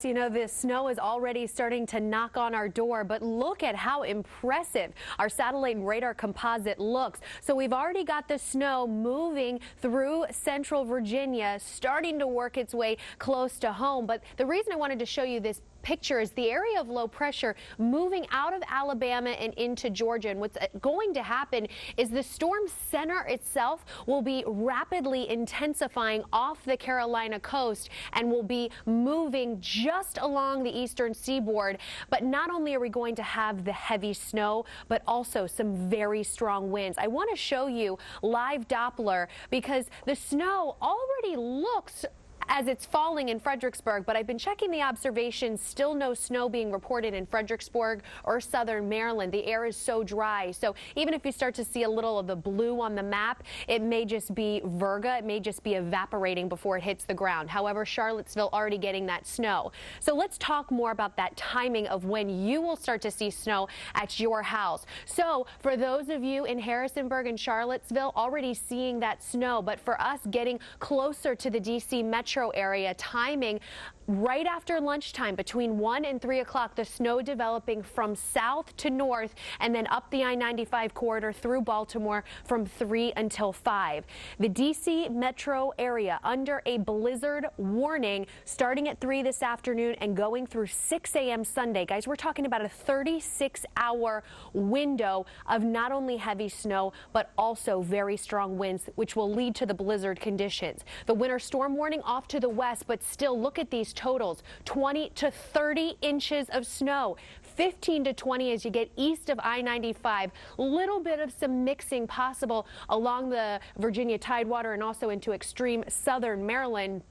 You know, the snow is already starting to knock on our door, but look at how impressive our satellite and radar composite looks. So we've already got the snow moving through central Virginia, starting to work its way close to home. But the reason I wanted to show you this picture is the area of low pressure moving out of Alabama and into Georgia. And what's going to happen is the storm center itself will be rapidly intensifying off the Carolina coast and will be moving just along the eastern seaboard. But not only are we going to have the heavy snow, but also some very strong winds. I want to show you live Doppler because the snow already looks as it's falling in Fredericksburg, but I've been checking the observations. Still no snow being reported in Fredericksburg or southern Maryland. The air is so dry. So even if you start to see a little of the blue on the map, it may just be virga. It may just be evaporating before it hits the ground. However, Charlottesville already getting that snow. So let's talk more about that timing of when you will start to see snow at your house. So for those of you in Harrisonburg and Charlottesville already seeing that snow, but for us getting closer to the D.C. metro area, timing right after lunchtime between 1 and 3 o'clock, the snow developing from south to north and then up the I-95 corridor through Baltimore from 3 until 5. The D.C. metro area under a blizzard warning starting at 3 this afternoon and going through 6 a.m. Sunday. Guys, we're talking about a 36-hour window of not only heavy snow, but also very strong winds, which will lead to the blizzard conditions. The winter storm warning off to the west, but still look at these totals: 20 to 30 inches of snow, 15 to 20 as you get east of I-95. Little bit of some mixing possible along the Virginia Tidewater and also into extreme southern Maryland.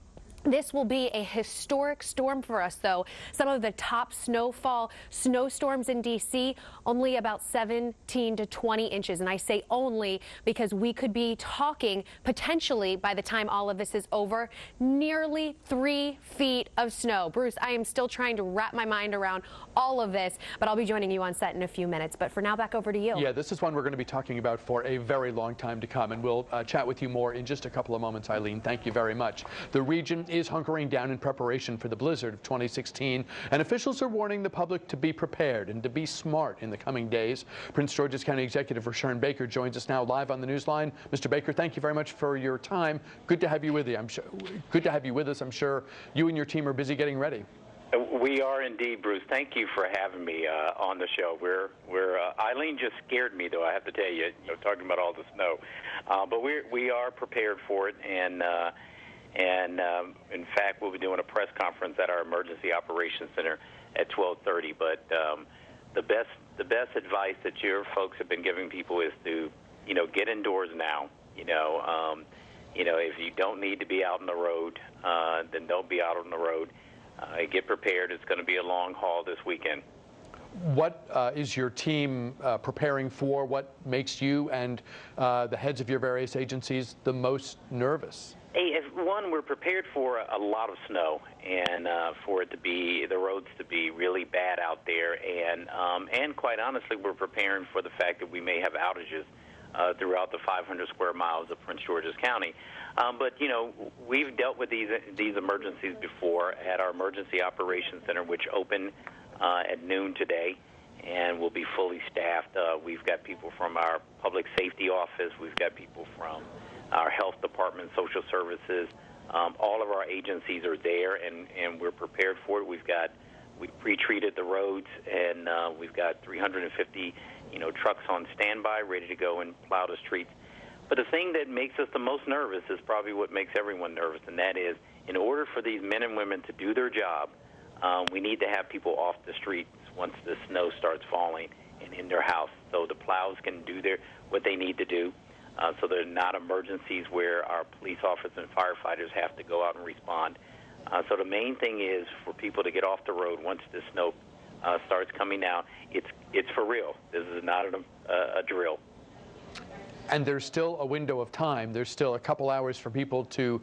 This will be a historic storm for us, though. Some of the top snowstorms in D.C., only about 17 to 20 inches. And I say only because we could be talking potentially, by the time all of this is over, nearly 3 feet of snow. Bruce, I am still trying to wrap my mind around all of this, but I'll be joining you on set in a few minutes. But for now, back over to you. Yeah, this is one we're going to be talking about for a very long time to come, and we'll chat with you more in just a couple of moments, Eileen. Thank you very much. The region is hunkering down in preparation for the blizzard of 2016, and officials are warning the public to be prepared and to be smart in the coming days. Prince George's County Executive Rashawn Baker joins us now live on the Newsline. Mr. Baker, thank you very much for your time. Good to have you with you. Good to have you with us. I'm sure you and your team are busy getting ready. We are indeed, Bruce. Thank you for having me on the show. Eileen just scared me, though, I have to tell you, talking about all the snow. But we are prepared for it, and in fact, we'll be doing a press conference at our Emergency Operations Center at 12:30. But the best advice that your folks have been giving people is to, get indoors now. If you don't need to be out on the road, then don't be out on the road. Get prepared. It's going to be a long haul this weekend. What is your team preparing for? What makes you and the heads of your various agencies the most nervous? Hey, one, we're prepared for a lot of snow and for it to be, the roads to be really bad out there. And quite honestly, we're preparing for the fact that we may have outages throughout the 500 square miles of Prince George's County. But, we've dealt with these emergencies before at our Emergency Operations Center, which opened at noon today and will be fully staffed. We've got people from our Public Safety Office. We've got people from our Health Department, Social Services. All of our agencies are there, and we're prepared for it. We pre-treated the roads, and we've got 350 trucks on standby, ready to go and plow the streets. But the thing that makes us the most nervous is probably what makes everyone nervous, and that is, in order for these men and women to do their job, we need to have people off the streets once the snow starts falling and in their house, so the plows can do what they need to do, so they're not emergencies where our police officers and firefighters have to go out and respond. So the main thing is for people to get off the road once the snow starts coming down. It's for real. This is not a drill. And there's still a window of time. There's still a couple hours for people to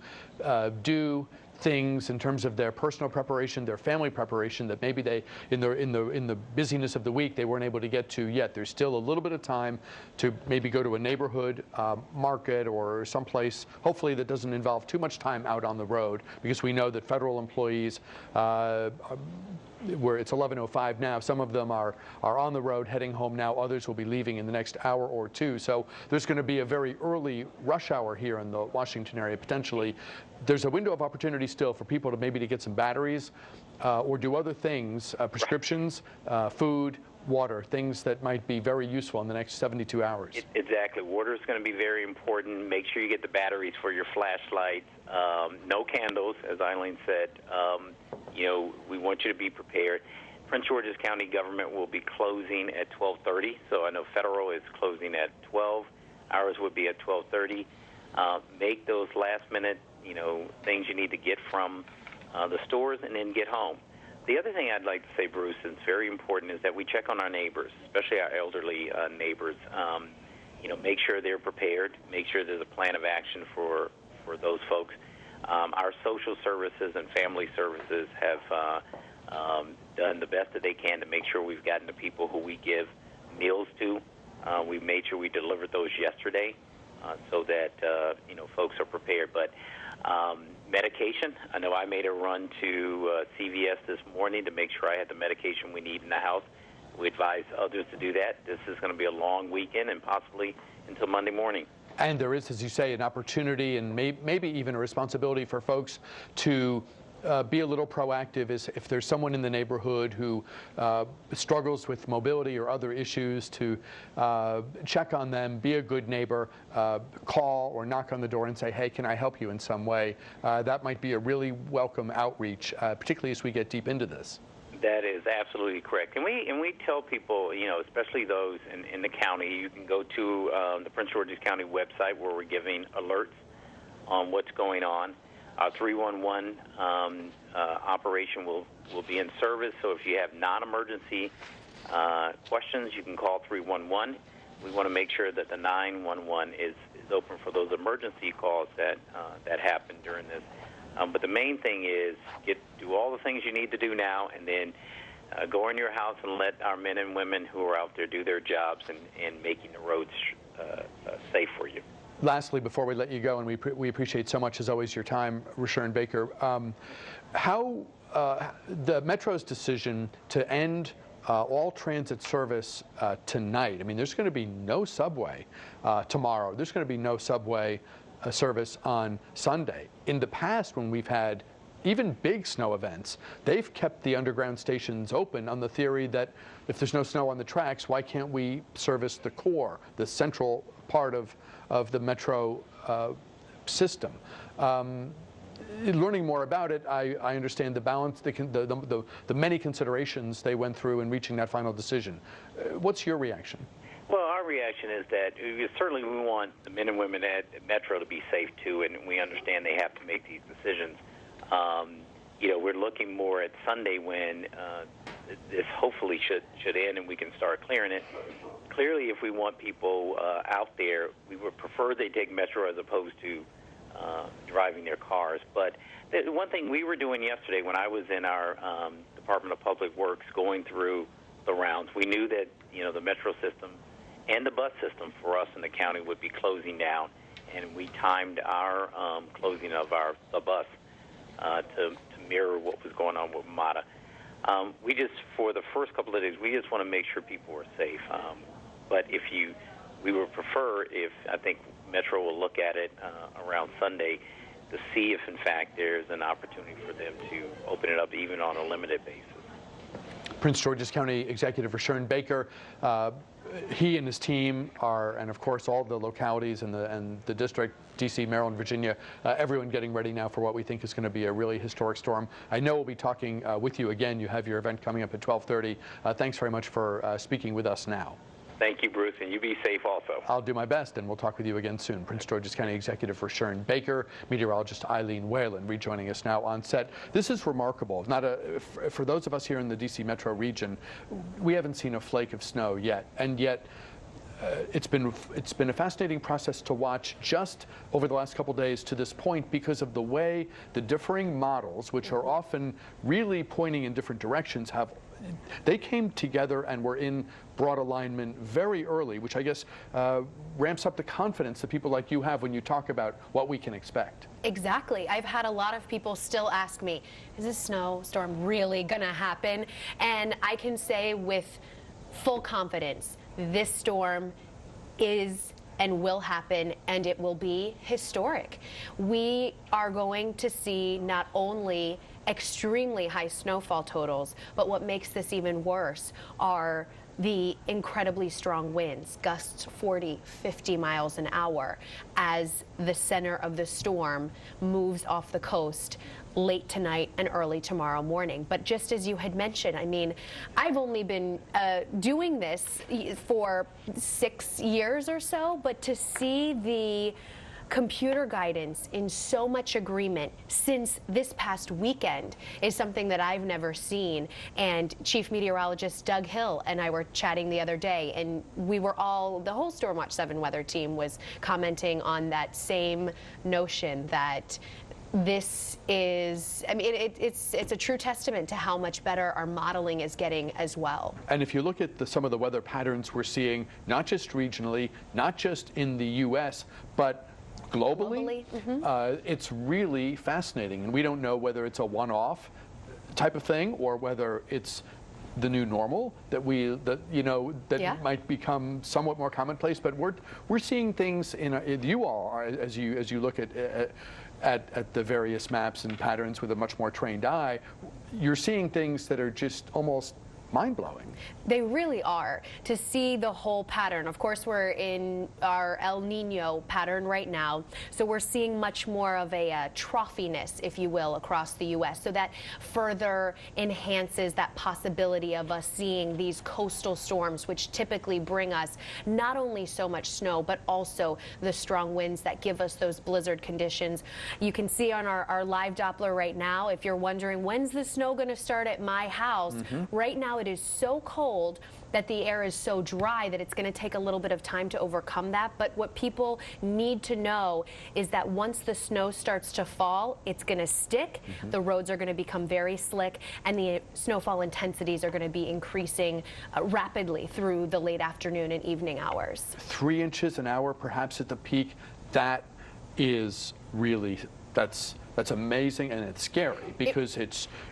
do things in terms of their personal preparation, their family preparation that maybe they, in the busyness of the week, they weren't able to get to yet. There's still a little bit of time to maybe go to a neighborhood market or someplace, hopefully that doesn't involve too much time out on the road, because we know that federal employees, where it's 11:05 now, some of them are on the road heading home now. Others will be leaving in the next hour or two. So there's going to be a very early rush hour here in the Washington area, potentially. There's a window of opportunity still for people to maybe to get some batteries or do other things, prescriptions, food, water, things that might be very useful in the next 72 hours. Exactly. Water is going to be very important. Make sure you get the batteries for your flashlights. No candles, as Eileen said. You know, we want you to be prepared. Prince George's County government will be closing at 12:30, so I know federal is closing at 12. Ours would be at 12:30. Make those last-minute, you know, things you need to get from the stores and then get home. The other thing I'd like to say, Bruce, and it's very important, is that we check on our neighbors, especially our elderly neighbors. You know, make sure they're prepared. Make sure there's a plan of action for those folks. Our social services and family services have done the best that they can to make sure we've gotten the people who we give meals to. We've made sure we delivered those yesterday so that, you know, folks are prepared. But medication, I know I made a run to CVS this morning to make sure I had the medication we need in the house. We advise others to do that. This is going to be a long weekend and possibly until Monday morning. And there is, as you say, an opportunity and maybe even a responsibility for folks to be a little proactive. Is if there's someone in the neighborhood who struggles with mobility or other issues, to check on them, be a good neighbor, call or knock on the door and say, hey, can I help you in some way? That might be a really welcome outreach, particularly as we get deep into this. That is absolutely correct. And we tell people, you know, especially those in the county, you can go to the Prince George's County website where we're giving alerts on what's going on. Our 311 operation will be in service, so if you have non-emergency questions, you can call 311. We want to make sure that the 911 is open for those emergency calls that happen during this. But the main thing is do all the things you need to do now, and then go in your house and let our men and women who are out there do their jobs and making the roads safe for you. Lastly, before we let you go, and we appreciate so much, as always, your time, Rushern Baker, how the Metro's decision to end all transit service tonight. I mean, there's going to be no subway tomorrow. There's going to be no subway service on Sunday. In the past, when we've had even big snow events, they've kept the underground stations open on the theory that if there's no snow on the tracks, why can't we service the core, the central part of the Metro system? Learning more about it, I understand the balance, the many considerations they went through in reaching that final decision. What's your reaction? Well, our reaction is that certainly we want the men and women at Metro to be safe too, and we understand they have to make these decisions. You know, we're looking more at Sunday when this hopefully should end and we can start clearing it. Clearly, if we want people out there, we would prefer they take Metro as opposed to driving their cars. But the one thing we were doing yesterday when I was in our Department of Public Works going through the rounds, we knew that, you know, the Metro system and the bus system for us in the county would be closing down, and we timed our closing of the bus to mirror what was going on with MATA. We just, for the first couple of days, we just want to make sure people are safe. But we would prefer if, I think Metro will look at it around Sunday to see if, in fact, there's an opportunity for them to open it up even on a limited basis. Prince George's County Executive Rushern Baker, he and his team are, and of course all the localities and the district, D.C., Maryland, Virginia, everyone getting ready now for what we think is going to be a really historic storm. I know we'll be talking with you again. You have your event coming up at 12:30. Thanks very much for speaking with us now. Thank you, Bruce, and you be safe also. I'll do my best, and we'll talk with you again soon. Prince George's County Executive Rushern Baker, meteorologist Eileen Whalen rejoining us now on set. This is remarkable. For those of us here in the D.C. metro region, we haven't seen a flake of snow yet, and yet it's been a fascinating process to watch just over the last couple days to this point because of the way the differing models, which are often really pointing in different directions, they came together and were in broad alignment very early, which I guess ramps up the confidence that people like you have when you talk about what we can expect. Exactly. I've had a lot of people still ask me, is this snowstorm really going to happen? And I can say with full confidence, this storm is and will happen, and it will be historic. We are going to see not only extremely high snowfall totals, but what makes this even worse are the incredibly strong winds, gusts 40, 50 miles an hour, as the center of the storm moves off the coast late tonight and early tomorrow morning. But just as you had mentioned, I mean, I've only been doing this for 6 years or so, but to see the computer guidance in so much agreement since this past weekend is something that I've never seen. And Chief Meteorologist Doug Hill and I were chatting the other day, and we were the whole Storm Watch 7 weather team was commenting on that same notion that this is, I mean, it's a true testament to how much better our modeling is getting as well. And if you look at some of the weather patterns we're seeing, not just regionally, not just in the U.S., but globally, it's really fascinating. And we don't know whether it's a one-off type of thing or whether it's the new normal that might become somewhat more commonplace. But we're seeing things you all are, as you look at the various maps and patterns with a much more trained eye, you're seeing things that are just almost mind-blowing. They really are. To see the whole pattern. Of course, we're in our El Nino pattern right now, so we're seeing much more of a trophiness, if you will, across the U.S. So that further enhances that possibility of us seeing these coastal storms, which typically bring us not only so much snow, but also the strong winds that give us those blizzard conditions. You can see on our live Doppler right now, if you're wondering, when's the snow going to start at my house? Right now, it is so cold that the air is so dry that it's going to take a little bit of time to overcome that. But what people need to know is that once the snow starts to fall, it's going to stick, the roads are going to become very slick, and the snowfall intensities are going to be increasing rapidly through the late afternoon and evening hours. 3 inches an hour, perhaps at the peak. That is really, that's amazing, and it's scary because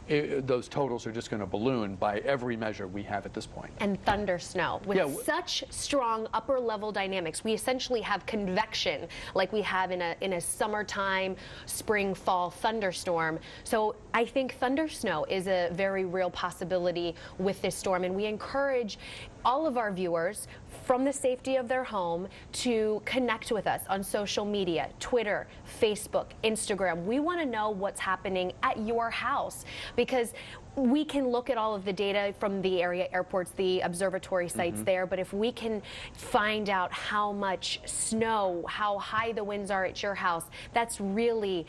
those totals are just going to balloon by every measure we have at this point. And thunder snow with such strong upper level dynamics. We essentially have convection like we have in a summertime, spring, fall thunderstorm. So I think thunder snow is a very real possibility with this storm, and we encourage all of our viewers from the safety of their home to connect with us on social media, Twitter, Facebook, Instagram. We want to know what's happening at your house, because we can look at all of the data from the area airports, the observatory sites there, but if we can find out how much snow, how high the winds are at your house, that's really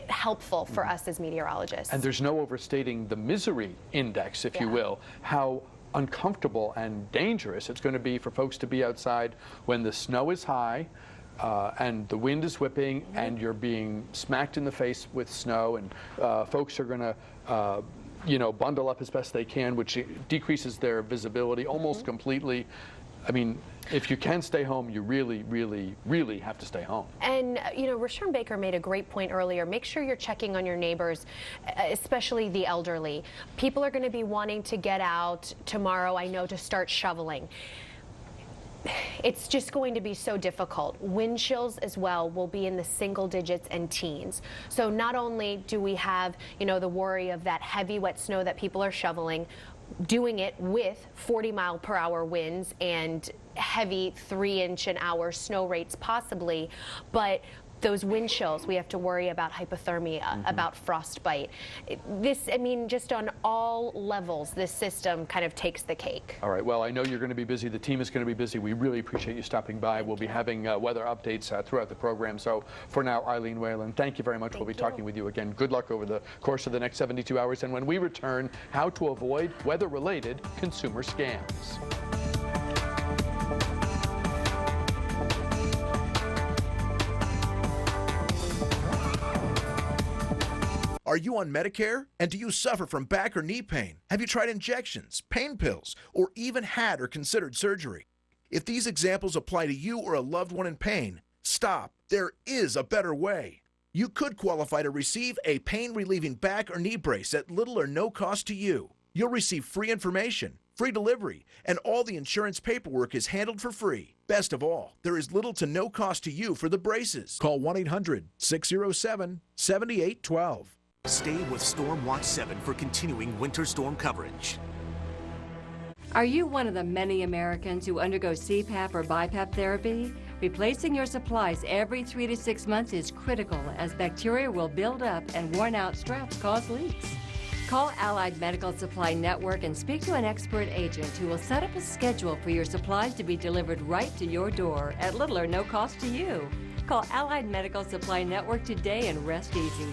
helpful for us as meteorologists. And there's no overstating the misery index, if you will, how uncomfortable and dangerous it's going to be for folks to be outside when the snow is high and the wind is whipping and you're being smacked in the face with snow, and folks are going to bundle up as best they can, which decreases their visibility almost completely. I mean, if you can stay home, you really, really, really have to stay home. And, Rashawn Baker made a great point earlier. Make sure you're checking on your neighbors, especially the elderly. People are going to be wanting to get out tomorrow, I know, to start shoveling. It's just going to be so difficult. Wind chills as well will be in the single digits and teens. So not only do we have, the worry of that heavy, wet snow that people are shoveling, doing it with 40-mile-per-hour winds and heavy 3-inch-an-hour snow rates possibly, but those wind chills, we have to worry about hypothermia, about frostbite. Just on all levels, this system kind of takes the cake. All right, well, I know you're going to be busy. The team is going to be busy. We really appreciate you stopping by. We'll be having weather updates throughout the program. So for now, Eileen Whalen, thank you very much. We'll be talking with you again. Good luck over the course of the next 72 hours. And when we return, how to avoid weather-related consumer scams. Are you on Medicare? And do you suffer from back or knee pain? Have you tried injections, pain pills, or even had or considered surgery? If these examples apply to you or a loved one in pain, stop. There is a better way. You could qualify to receive a pain-relieving back or knee brace at little or no cost to you. You'll receive free information, free delivery, and all the insurance paperwork is handled for free. Best of all, there is little to no cost to you for the braces. Call 1-800-607-7812. Stay with Storm Watch 7 for continuing winter storm coverage. Are you one of the many Americans who undergo CPAP or BiPAP therapy? Replacing your supplies every 3 to 6 months is critical, as bacteria will build up and worn-out straps cause leaks. Call Allied Medical Supply Network and speak to an expert agent who will set up a schedule for your supplies to be delivered right to your door at little or no cost to you. Call Allied Medical Supply Network today and rest easy.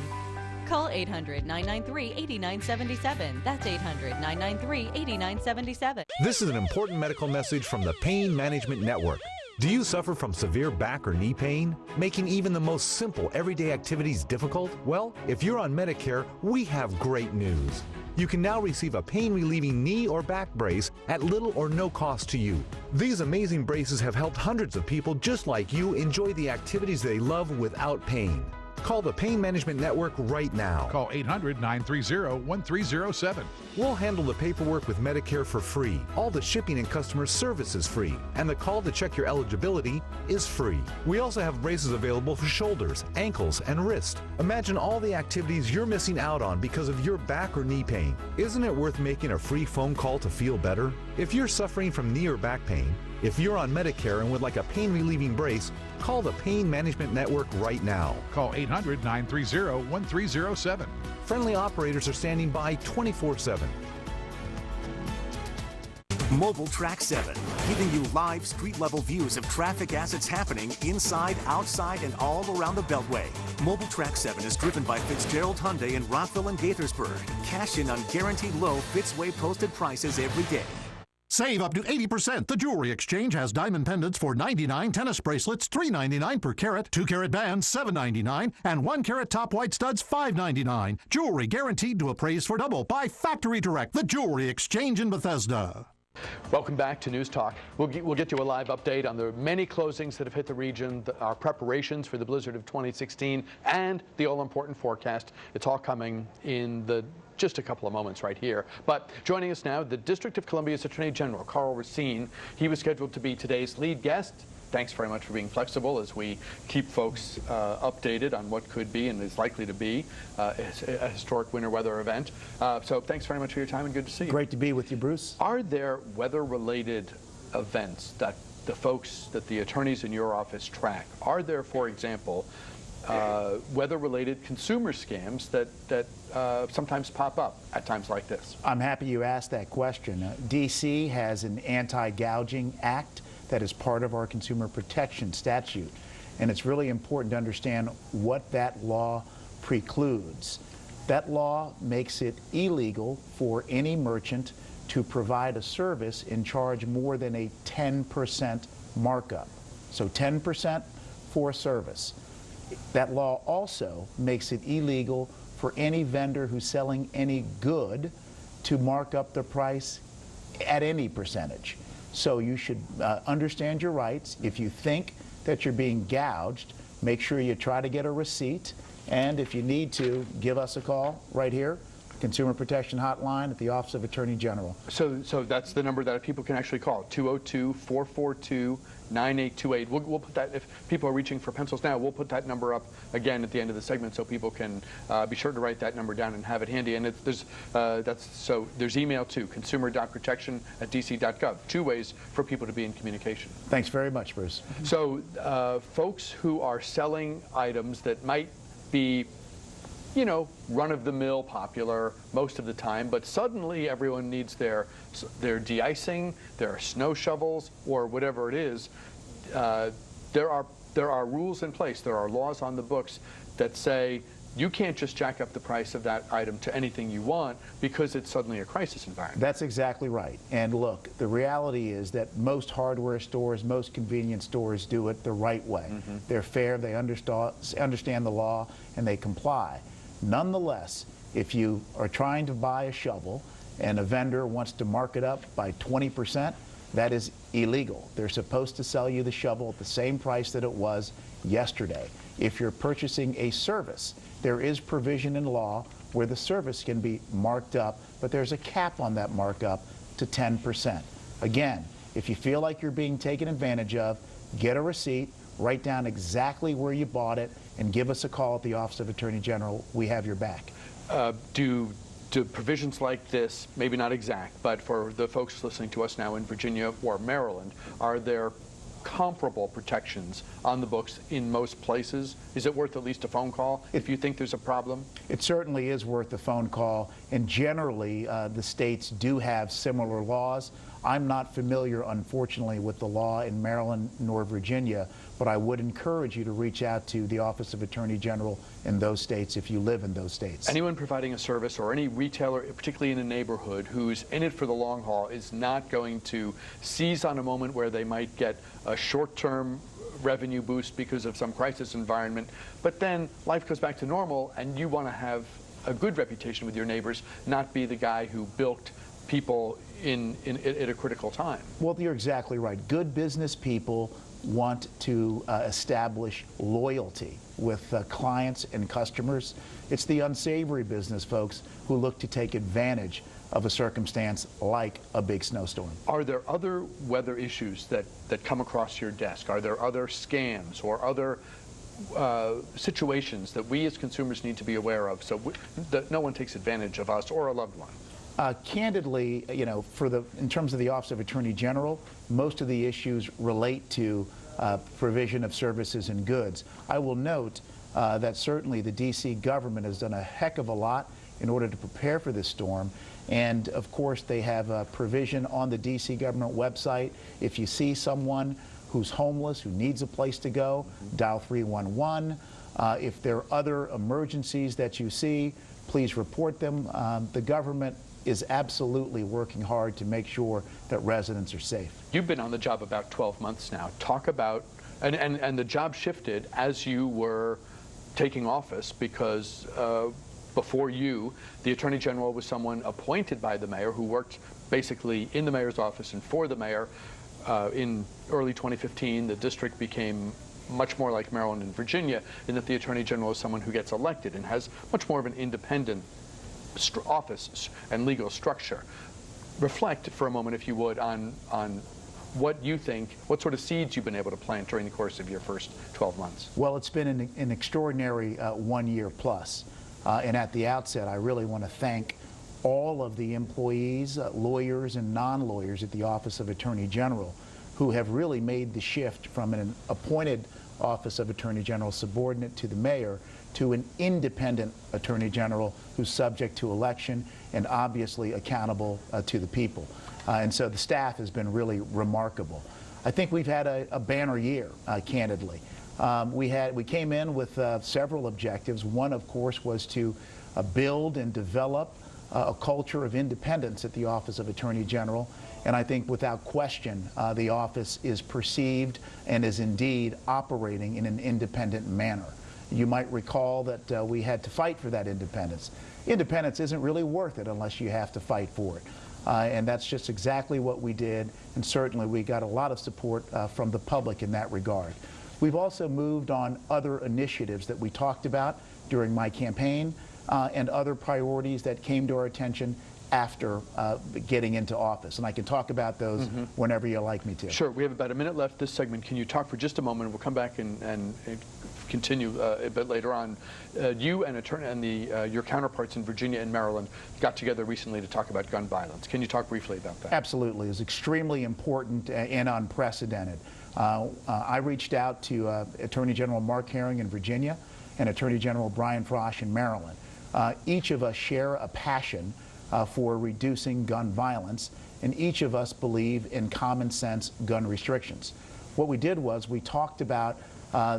Call 800-993-8977. That's 800-993-8977. This is an important medical message from the Pain Management Network. Do you suffer from severe back or knee pain, making even the most simple everyday activities difficult? Well, if you're on Medicare, we have great news. You can now receive a pain-relieving knee or back brace at little or no cost to you. These amazing braces have helped hundreds of people just like you enjoy the activities they love without pain. Call the Pain Management Network right now. Call 800-930-1307. We'll handle the paperwork with Medicare for free. All the shipping and customer service is free. And the call to check your eligibility is free. We also have braces available for shoulders, ankles, and wrist. Imagine all the activities you're missing out on because of your back or knee pain. Isn't it worth making a free phone call to feel better? If you're suffering from knee or back pain, if you're on Medicare and would like a pain-relieving brace, call the Pain Management Network right now. Call 800-930-1307. Friendly operators are standing by 24/7. Mobile Track 7, giving you live street-level views of traffic as it's happening inside, outside, and all around the Beltway. Mobile Track 7 is driven by Fitzgerald Hyundai in Rockville and Gaithersburg. Cash in on guaranteed low Fitzway posted prices every day. Save up to 80%. The Jewelry Exchange has diamond pendants for $99, tennis bracelets $3.99 per carat, 2-carat bands $7.99, and 1-carat top white studs $5.99. Jewelry guaranteed to appraise for double by Factory Direct. The Jewelry Exchange in Bethesda. Welcome back to News Talk. We'll get you a live update on the many closings that have hit the region, our preparations for the blizzard of 2016, and the all-important forecast. It's all coming in just a couple of moments right here. But joining us now, the District of Columbia's Attorney General, Carl Racine. He was scheduled to be today's lead guest. Thanks very much for being flexible as we keep folks updated on what could be and is likely to be a historic winter weather event. So thanks very much for your time and good to see you. Great to be with you, Bruce. Are there weather-related events that the attorneys in your office track? Are there, for example, weather-related consumer scams that sometimes pop up at times like this? I'm happy you asked that question. D.C. has an anti-gouging act that is part of our consumer protection statute, and it's really important to understand what that law precludes. That law makes it illegal for any merchant to provide a service and charge more than a 10% markup. So 10% for a service. That law also makes it illegal for any vendor who's selling any good to mark up the price at any percentage. So you should understand your rights. If you think that you're being gouged, make sure you try to get a receipt. And if you need to, give us a call right here, Consumer Protection Hotline at the Office of Attorney General. So that's the number that people can actually call, 202-442-9828. We'll put that, if people are reaching for pencils now, we'll put that number up again at the end of the segment so people can be sure to write that number down and have it handy. And there's email too, consumer.protection@dc.gov. Two ways for people to be in communication. Thanks very much, Bruce. So folks who are selling items that might be, you know, run-of-the-mill popular most of the time, but suddenly everyone needs their de-icing, their snow shovels, or whatever it is. There are rules in place. There are laws on the books that say you can't just jack up the price of that item to anything you want because it's suddenly a crisis environment. That's exactly right. And look, the reality is that most hardware stores, most convenience stores do it the right way. They're fair, they understand the law, and they comply. Nonetheless, if you are trying to buy a shovel and a vendor wants to mark it up by 20%, that is illegal. They're supposed to sell you the shovel at the same price that it was yesterday. If you're purchasing a service, there is provision in law where the service can be marked up, but there's a cap on that markup to 10%. Again, if you feel like you're being taken advantage of, get a receipt, write down exactly where you bought it, and give us a call at the Office of Attorney General. We have your back. Do provisions like this, maybe not exact, but for the folks listening to us now in Virginia or Maryland, are there comparable protections on the books in most places? Is it worth at least a phone call if you think there's a problem? It certainly is worth a phone call, and generally the states do have similar laws. I'm not familiar, unfortunately, with the law in Maryland nor Virginia, but I would encourage you to reach out to the Office of Attorney General in those states if you live in those states. Anyone providing a service or any retailer, particularly in a neighborhood, who's in it for the long haul is not going to seize on a moment where they might get a short-term revenue boost because of some crisis environment, but then life goes back to normal and you want to have a good reputation with your neighbors, not be the guy who bilked people at a critical time. Well, you're exactly right. Good business people want to establish loyalty with clients and customers. It's the unsavory business folks who look to take advantage of a circumstance like a big snowstorm. Are there other weather issues that come across your desk? Are there other scams or other situations that we as consumers need to be aware of so that no one takes advantage of us or a loved one? Candidly, you know, in terms of the Office of Attorney General, most of the issues relate to provision of services and goods. I will note that certainly the D.C. government has done a heck of a lot in order to prepare for this storm. And of course, they have a provision on the D.C. government website. If you see someone who's homeless, who needs a place to go, dial 311. If there are other emergencies that you see, please report them. The government is absolutely working hard to make sure that residents are safe. You've been on the job about 12 months now. Talk about, and the job shifted as you were taking office because before you, the Attorney General was someone appointed by the mayor who worked basically in the mayor's office and for the mayor. In early 2015, the district became much more like Maryland and Virginia in that the Attorney General is someone who gets elected and has much more of an independent office and legal structure. Reflect for a moment, if you would, on what you think, what sort of seeds you've been able to plant during the course of your first 12 months. Well, it's been an extraordinary 1 year plus. And at the outset, I really want to thank all of the employees, lawyers and non-lawyers at the Office of Attorney General who have really made the shift from an appointed Office of Attorney General subordinate to the mayor to an independent Attorney General who's subject to election and obviously accountable to the people. And so the staff has been really remarkable. I think we've had a banner year, candidly. We came in with several objectives. One, of course, was to build and develop a culture of independence at the Office of Attorney General. And I think without question, the office is perceived and is indeed operating in an independent manner. You might recall that we had to fight for that independence. Independence isn't really worth it unless you have to fight for it. And that's just exactly what we did. And certainly we got a lot of support from the public in that regard. We've also moved on other initiatives that we talked about during my campaign and other priorities that came to our attention after getting into office. And I can talk about those whenever you like me to. Sure. We have about a minute left this segment. Can you talk for just a moment? We'll come back and continue a bit later on. You and your counterparts in Virginia and Maryland got together recently to talk about gun violence. Can you talk briefly about that? Absolutely. It's extremely important and unprecedented. I reached out to Attorney General Mark Herring in Virginia and Attorney General Brian Frosh in Maryland. Each of us share a passion for reducing gun violence, and each of us believe in common sense gun restrictions. What we did was we talked about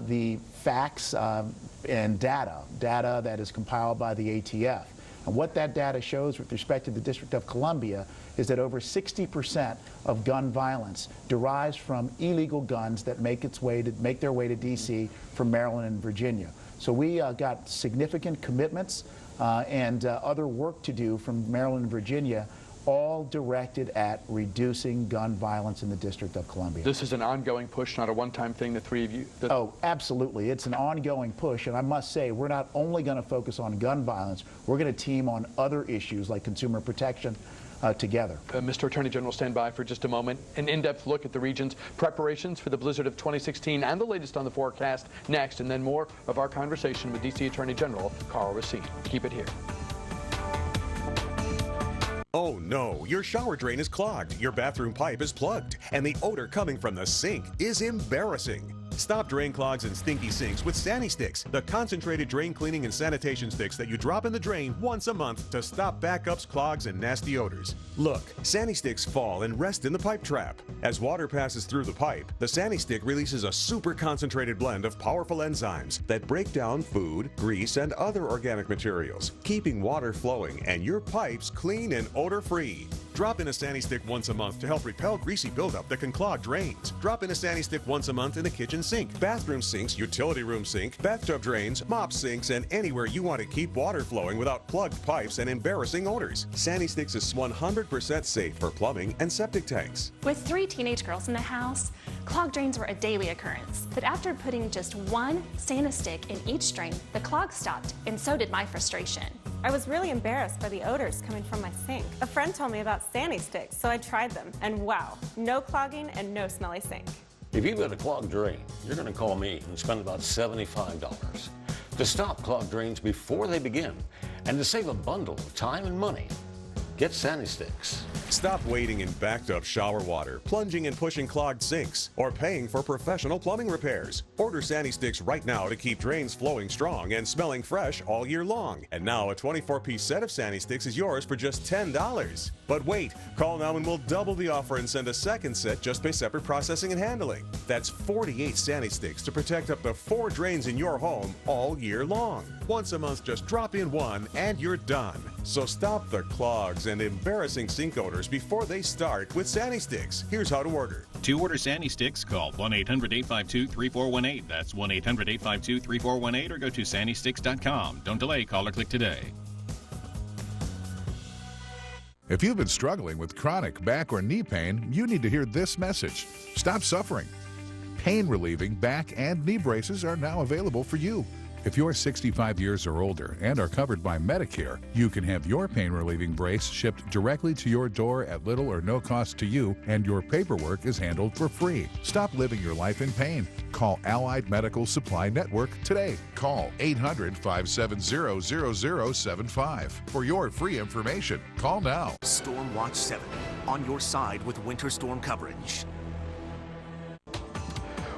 the facts and data that is compiled by the ATF. And what that data shows with respect to the District of Columbia is that over 60% of gun violence derives from illegal guns that make their way to D.C. from Maryland and Virginia. So we got significant commitments and other work to do from Maryland and Virginia, all directed at reducing gun violence in the District of Columbia. This is an ongoing push, not a one-time thing, the three of you? Oh, absolutely. It's an ongoing push, and I must say, we're not only going to focus on gun violence, we're going to team on other issues like consumer protection together. Mr. Attorney General, stand by for just a moment. An in-depth look at the region's preparations for the blizzard of 2016 and the latest on the forecast next, and then more of our conversation with D.C. Attorney General Karl Racine. Keep it here. Oh no, your shower drain is clogged, your bathroom pipe is plugged, and the odor coming from the sink is embarrassing. Stop drain clogs and stinky sinks with Sani Sticks, the concentrated drain cleaning and sanitation sticks that you drop in the drain once a month to stop backups, clogs, and nasty odors. Look, Sani Sticks fall and rest in the pipe trap. As water passes through the pipe, the Sani Stick releases a super concentrated blend of powerful enzymes that break down food, grease, and other organic materials, keeping water flowing and your pipes clean and odor-free. Drop in a Sani Stick once a month to help repel greasy buildup that can clog drains. Drop in a Sani Stick once a month in the kitchen sink, bathroom sinks, utility room sink, bathtub drains, mop sinks, and anywhere you want to keep water flowing without plugged pipes and embarrassing odors. Sani Sticks is 100% safe for plumbing and septic tanks. With 3 teenage girls in the house, clogged drains were a daily occurrence. But after putting just one Sani Stick in each drain, the clog stopped, and so did my frustration. I was really embarrassed by the odors coming from my sink. A friend told me about Sani Sticks, so I tried them, and wow, no clogging and no smelly sink. If you've got a clogged drain, you're going to call me and spend about $75 to stop clogged drains before they begin and to save a bundle of time and money. Get Sani Sticks. Stop waiting in backed up shower water, plunging and pushing clogged sinks, or paying for professional plumbing repairs. Order Sani Sticks right now to keep drains flowing strong and smelling fresh all year long. And now a 24-piece set of Sani Sticks is yours for just $10. But wait, call now and we'll double the offer and send a second set, just pay separate processing and handling. That's 48 Sani Sticks to protect up to 4 drains in your home all year long. Once a month, just drop in one and you're done. So stop the clogs and embarrassing sink odors before they start with Sani Sticks. Here's how to order. To order Sani Sticks, call 1-800-852-3418. That's 1-800-852-3418 or go to SaniSticks.com. Don't delay, call or click today. If you've been struggling with chronic back or knee pain, you need to hear this message. Stop suffering. Pain-relieving back and knee braces are now available for you. If you're 65 years or older and are covered by Medicare, you can have your pain-relieving brace shipped directly to your door at little or no cost to you, and your paperwork is handled for free. Stop living your life in pain. Call Allied Medical Supply Network today. Call 800-570-0075 for your free information. Call now. Storm Watch 7, on your side with winter storm coverage.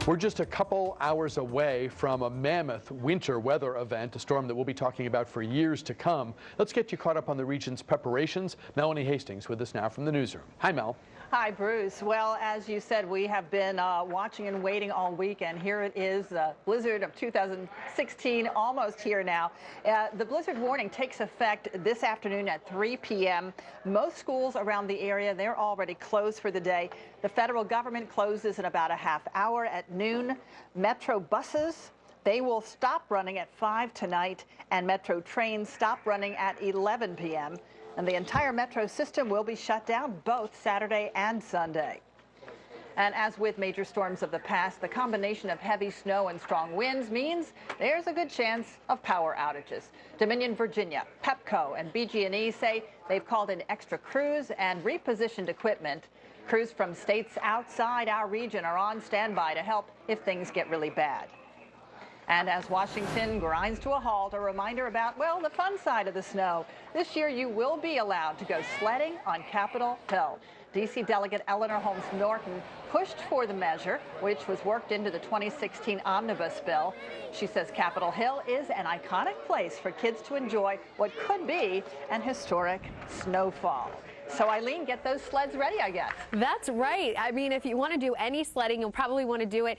We're just a couple hours away from a mammoth winter weather event, a storm that we'll be talking about for years to come. Let's get you caught up on the region's preparations. Melanie Hastings with us now from the newsroom. Hi, Mel. Hi, Bruce. Well, as you said, we have been watching and waiting all week, and here it is, the blizzard of 2016, almost here now. The blizzard warning takes effect this afternoon at 3 p.m. Most schools around the area, they're already closed for the day. The federal government closes in about a half hour at noon. Metro buses, they will stop running at 5 tonight, and Metro trains stop running at 11 p.m. And the entire Metro system will be shut down both Saturday and Sunday. And as with major storms of the past, the combination of heavy snow and strong winds means there's a good chance of power outages. Dominion Virginia, Pepco, and BG&E say they've called in extra crews and repositioned equipment. Crews from states outside our region are on standby to help if things get really bad. And as Washington grinds to a halt, a reminder about, well, the fun side of the snow. This year, you will be allowed to go sledding on Capitol Hill. D.C. Delegate Eleanor Holmes Norton pushed for the measure, which was worked into the 2016 omnibus bill. She says Capitol Hill is an iconic place for kids to enjoy what could be an historic snowfall. So, Eileen, get those sleds ready, I guess. That's right. I mean, if you want to do any sledding, you'll probably want to do it,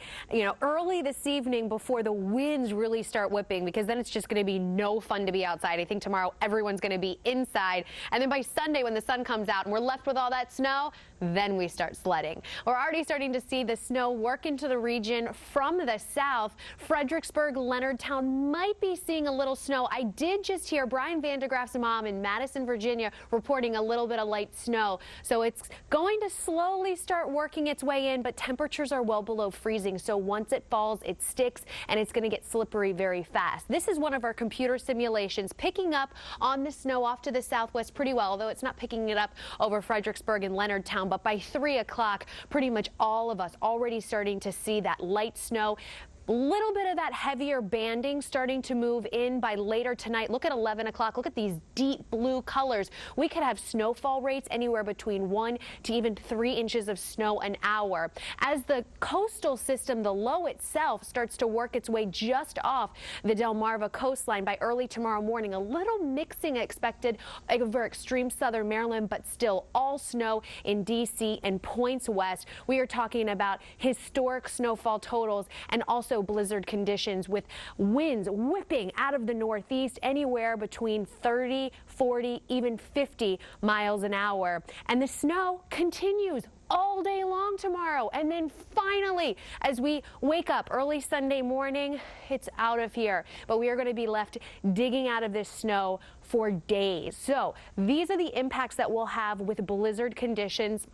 early this evening before the winds really start whipping, because then it's just going to be no fun to be outside. I think tomorrow everyone's going to be inside. And then by Sunday, when the sun comes out and we're left with all that snow, then we start sledding. We're already starting to see the snow work into the region from the south. Fredericksburg, Leonardtown might be seeing a little snow. I did just hear Brian Vandegraff's mom in Madison, Virginia, reporting a little bit of light snow. So it's going to slowly start working its way in, but temperatures are well below freezing. So once it falls, it sticks and it's going to get slippery very fast. This is one of our computer simulations picking up on the snow off to the southwest pretty well, although it's not picking it up over Fredericksburg and Leonardtown. But by 3 o'clock, pretty much all of us already starting to see that light snow. A little bit of that heavier banding starting to move in by later tonight. Look at 11 o'clock. Look at these deep blue colors. We could have snowfall rates anywhere between 1 to even 3 inches of snow an hour. As the coastal system, the low itself, starts to work its way just off the Delmarva coastline by early tomorrow morning, a little mixing expected over extreme southern Maryland, but still all snow in D.C. and points west. We are talking about historic snowfall totals and also blizzard conditions with winds whipping out of the northeast anywhere between 30, 40, even 50 miles an hour. And the snow continues all day long tomorrow. And then finally, as we wake up early Sunday morning, it's out of here. But we are going to be left digging out of this snow for days. So these are the impacts that we'll have with blizzard conditions.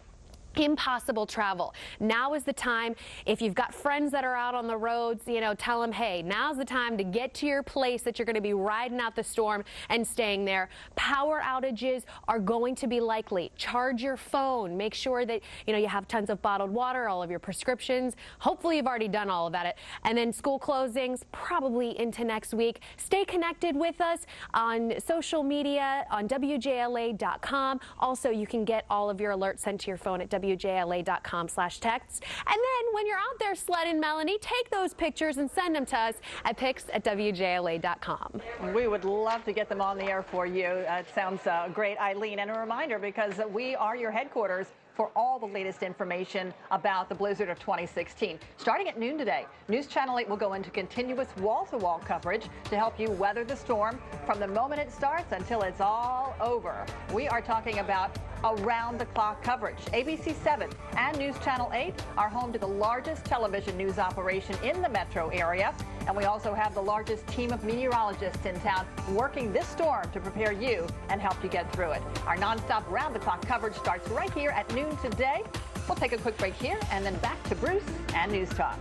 Impossible travel. Now is the time. If you've got friends that are out on the roads, tell them, hey, now's the time to get to your place that you're going to be riding out the storm and staying there. Power outages are going to be likely. Charge your phone. Make sure that, you have tons of bottled water, all of your prescriptions. Hopefully you've already done all of that. And then school closings probably into next week. Stay connected with us on social media, on WJLA.com. Also, you can get all of your alerts sent to your phone at WJLA.com/texts. And then when you're out there sledding, Melanie, take those pictures and send them to us at pics@WJLA.com. We would love to get them on the air for you. It sounds great, Eileen. And a reminder, because we are your headquarters for all the latest information about the blizzard of 2016. Starting at noon today, News Channel 8 will go into continuous wall-to-wall coverage to help you weather the storm from the moment it starts until it's all over. We are talking about around-the-clock coverage. ABC 7 and News Channel 8 are home to the largest television news operation in the metro area. And we also have the largest team of meteorologists in town working this storm to prepare you and help you get through it. Our nonstop round-the-clock coverage starts right here at noon today. We'll take a quick break here and then back to Bruce and News Talk.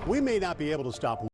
We may not be able to stop